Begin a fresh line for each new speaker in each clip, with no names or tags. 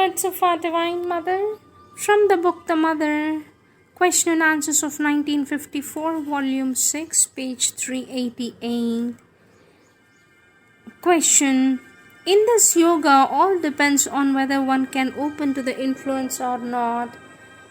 Words of our Divine Mother from the book The Mother. Question and Answers of 1954, Volume 6, page 388. Question. In this yoga, all depends on whether one can open to the influence or not.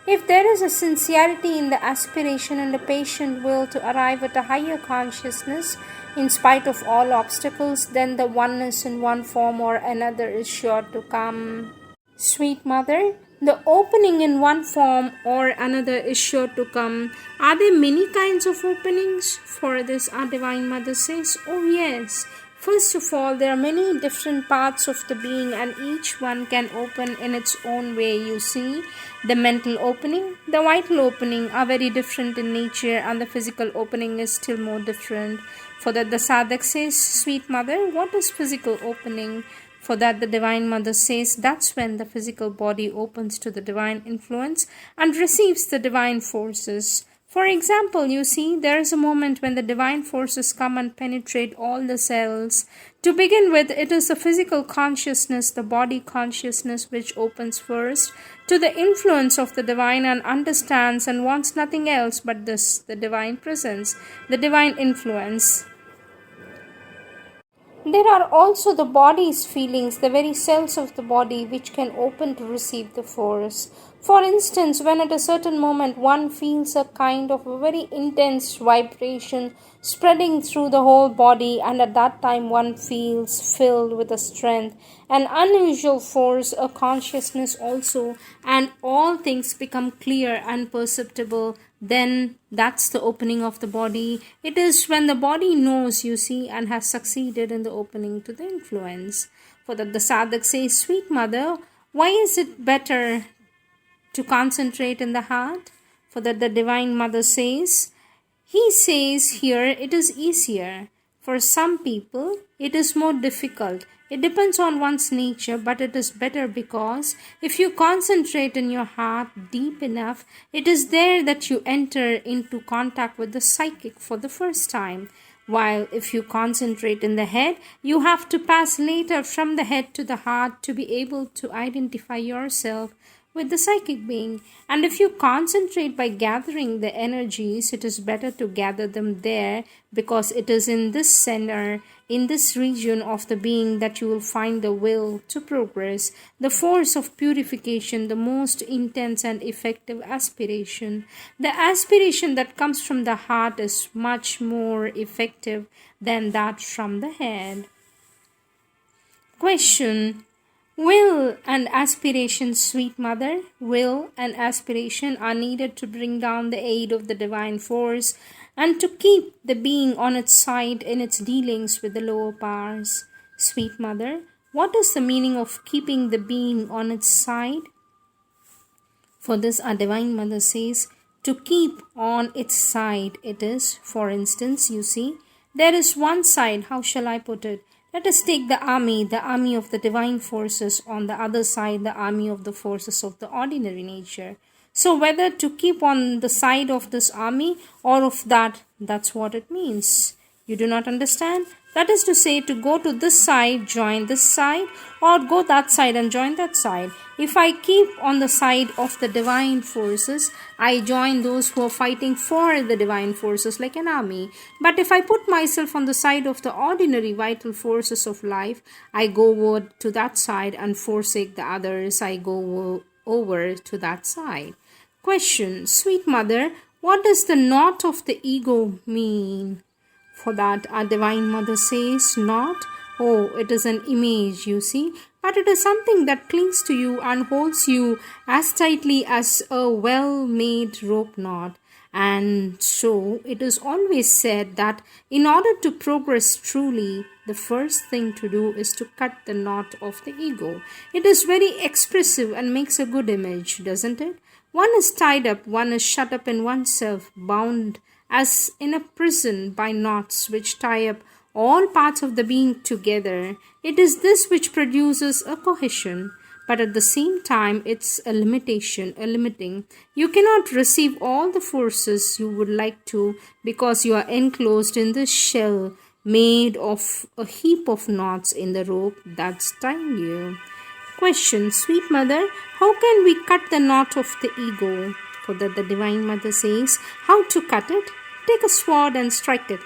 If there is a sincerity in the aspiration and a patient will to arrive at a higher consciousness, in spite of all obstacles, then the oneness in one form or another is sure to come. Sweet Mother, the opening in one form or another is sure to come. Are there many kinds of openings? For this our Divine Mother says, oh yes. First of all, there are many different parts of the being and each one can open in its own way, you see. The mental opening, the vital opening are very different in nature and the physical opening is still more different. For that the sadhak says, Sweet Mother, what is physical opening? For that the Divine Mother says, that's when the physical body opens to the divine influence and receives the divine forces. For example, you see, there is a moment when the divine forces come and penetrate all the cells. To begin with, it is the physical consciousness, the body consciousness, which opens first to the influence of the divine and understands and wants nothing else but this, the divine presence, the divine influence. There are also the body's feelings, the very cells of the body which can open to receive the force. For instance, when at a certain moment one feels a kind of a very intense vibration spreading through the whole body, and at that time one feels filled with a strength, an unusual force, a consciousness also, and all things become clear and perceptible, then that's the opening of the body. It is when the body knows, you see, and has succeeded in the opening to the influence. For that the sadhak says, Sweet Mother, why is it better to concentrate in the heart? For that the Divine Mother says, he says here it is easier. For some people it is more difficult. It depends on one's nature, but it is better because if you concentrate in your heart deep enough, it is there that you enter into contact with the psychic for the first time. While if you concentrate in the head, you have to pass later from the head to the heart to be able to identify yourself with the psychic being. And if you concentrate by gathering the energies, it is better to gather them there because it is in this center, in this region of the being that you will find the will to progress, the force of purification, the most intense and effective aspiration. The aspiration that comes from the heart is much more effective than that from the head. Question. Will and aspiration, Sweet Mother, will and aspiration are needed to bring down the aid of the divine force and to keep the being on its side in its dealings with the lower powers. Sweet Mother, what is the meaning of keeping the being on its side? For this our Divine Mother says, to keep on its side it is, for instance, you see, there is one side, how shall I put it? Let us take the army of the divine forces, on the other side, the army of the forces of the ordinary nature. So whether to keep on the side of this army or of that, that's what it means. You do not understand? That is to say, to go to this side, join this side, or go that side and join that side. If I keep on the side of the divine forces, I join those who are fighting for the divine forces like an army. But if I put myself on the side of the ordinary vital forces of life, I go over to that side and forsake the others. I go over to that side. Question. Sweet Mother, what does the knot of the ego mean? For that our Divine Mother says, not, oh, it is an image, you see, but it is something that clings to you and holds you as tightly as a well-made rope knot. And so it is always said that in order to progress truly, the first thing to do is to cut the knot of the ego. It is very expressive and makes a good image, doesn't it? One is tied up, one is shut up in oneself, bound as in a prison by knots which tie up all parts of the being together. It is this which produces a cohesion, but at the same time it's a limitation, a limiting. You cannot receive all the forces you would like to because you are enclosed in this shell made of a heap of knots in the rope that's tying you. Question, sweet mother, how can we cut the knot of the ego? For that the Divine Mother says, how to cut it? Take a sword and strike it.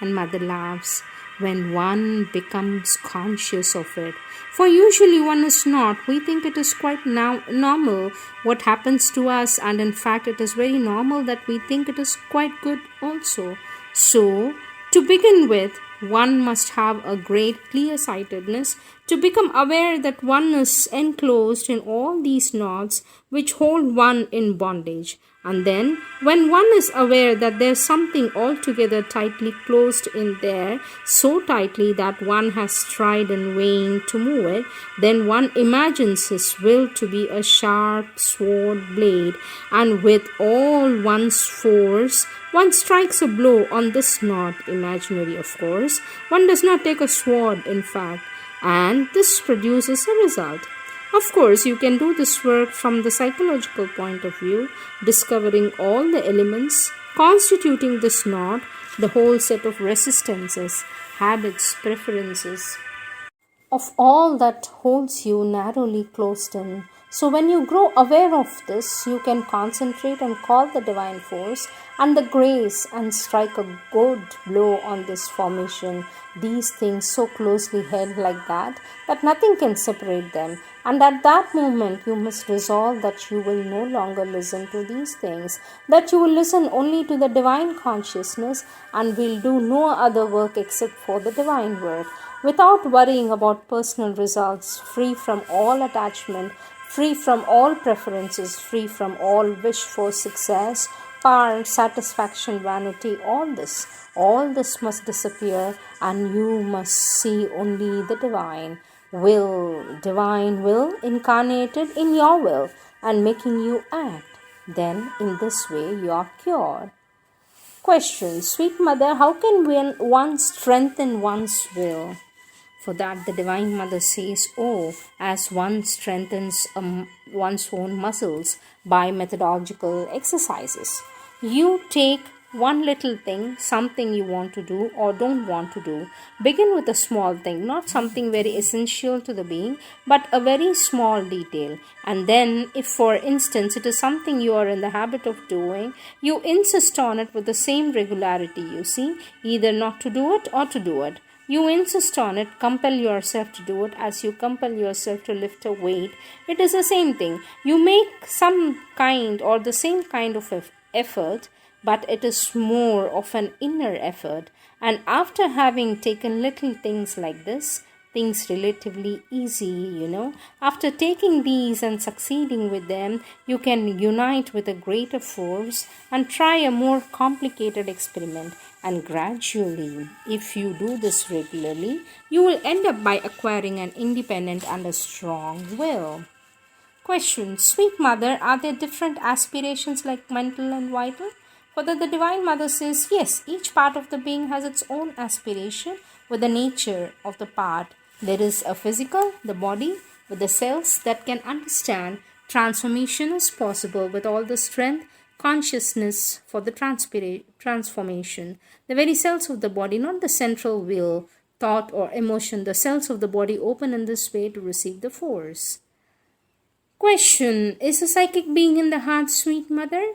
And mother laughs when one becomes conscious of it. For usually one is not. We think it is quite normal what happens to us, and in fact it is very normal that we think it is quite good also. So, to begin with, one must have a great clear-sightedness to become aware that one is enclosed in all these knots which hold one in bondage. And then, when one is aware that there is something altogether tightly closed in there, so tightly that one has tried in vain to move it, then one imagines his will to be a sharp sword blade, and with all one's force, one strikes a blow on this knot, imaginary of course. One does not take a sword, in fact, and this produces a result. Of course, you can do this work from the psychological point of view, discovering all the elements constituting this knot, the whole set of resistances, habits, preferences, of all that holds you narrowly closed in. So when you grow aware of this, you can concentrate and call the divine force and the grace and strike a good blow on this formation, these things so closely held like that nothing can separate them. And at that moment, you must resolve that you will no longer listen to these things, that you will listen only to the divine consciousness and will do no other work except for the divine work, without worrying about personal results, free from all attachment, free from all preferences, free from all wish for success, power, satisfaction, vanity, all this must disappear, and you must see only the divine will incarnated in your will and making you act. Then in this way you are cured. Question, sweet mother, how can one strengthen one's will? For that the Divine Mother says, oh, as one strengthens one's own muscles by methodological exercises. You take one little thing, something you want to do or don't want to do. Begin with a small thing, not something very essential to the being, but a very small detail. And then, if for instance it is something you are in the habit of doing, you insist on it with the same regularity, you see, either not to do it or to do it. You insist on it, compel yourself to do it as you compel yourself to lift a weight. It is the same thing. You make some kind or the same kind of effort, but it is more of an inner effort. And after having taken little things like this, things relatively easy, after taking these and succeeding with them, you can unite with a greater force and try a more complicated experiment. And gradually, if you do this regularly, you will end up by acquiring an independent and a strong will. Question, sweet mother, are there different aspirations like mental and vital? For that the Divine Mother says, yes, each part of the being has its own aspiration with the nature of the part. There is a physical, the body, with the cells that can understand transformation is possible with all the strength, consciousness for the transformation. The very cells of the body, not the central will, thought or emotion, the cells of the body open in this way to receive the force. Question, is a psychic being in the heart, sweet mother?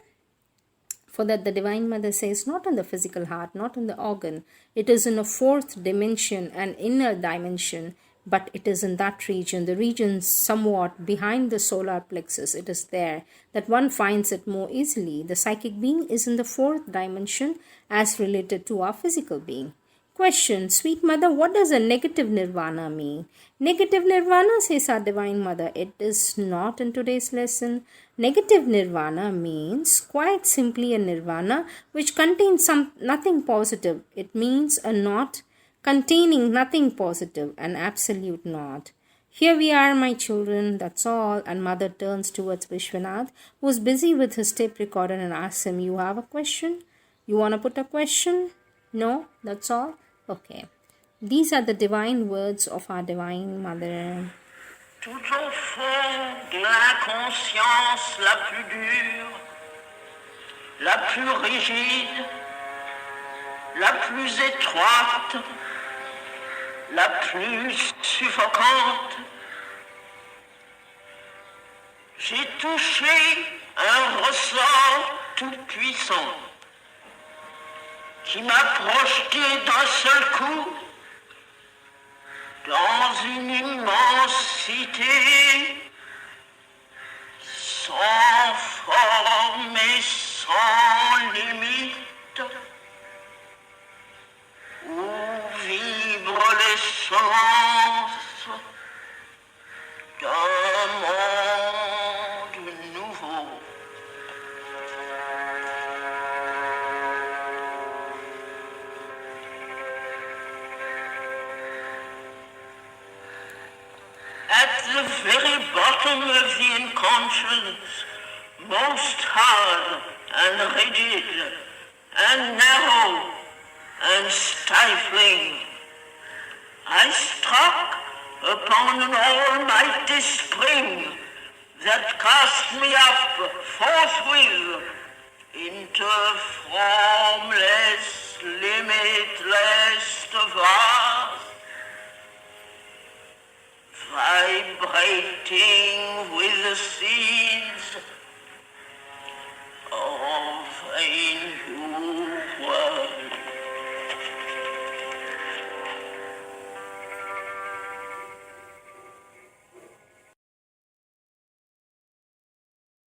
For that the Divine Mother says, not in the physical heart, not in the organ. It is in a fourth dimension, an inner dimension, but it is in that region, the region somewhat behind the solar plexus. It is there that one finds it more easily. The psychic being is in the fourth dimension as related to our physical being. Question, sweet mother, what does a negative nirvana mean? Negative nirvana, says our Divine Mother, it is not in today's lesson. Negative nirvana means quite simply a nirvana which contains nothing positive. It means a not containing nothing positive, an absolute not. Here we are, my children, that's all. And mother turns towards Vishwanath, who is busy with his tape recorder, and asks him, you have a question? You want to put a question? No, that's all? Okay. These are the divine words of our Divine Mother.
Tout au fond de l'inconscience la plus dure, la plus rigide, la plus étroite, la plus suffocante, j'ai touché un ressort tout puissant qui m'a projeté d'un seul coup dans une immensité sans forme et sans limite, où vibre l'essence d'un monde nouveau. At the very bottom of the unconscious, most hard and rigid and narrow and stifling, I struck upon an almighty spring that cast me up forthwith into formless, limitless vast, vibrating with the seeds of a new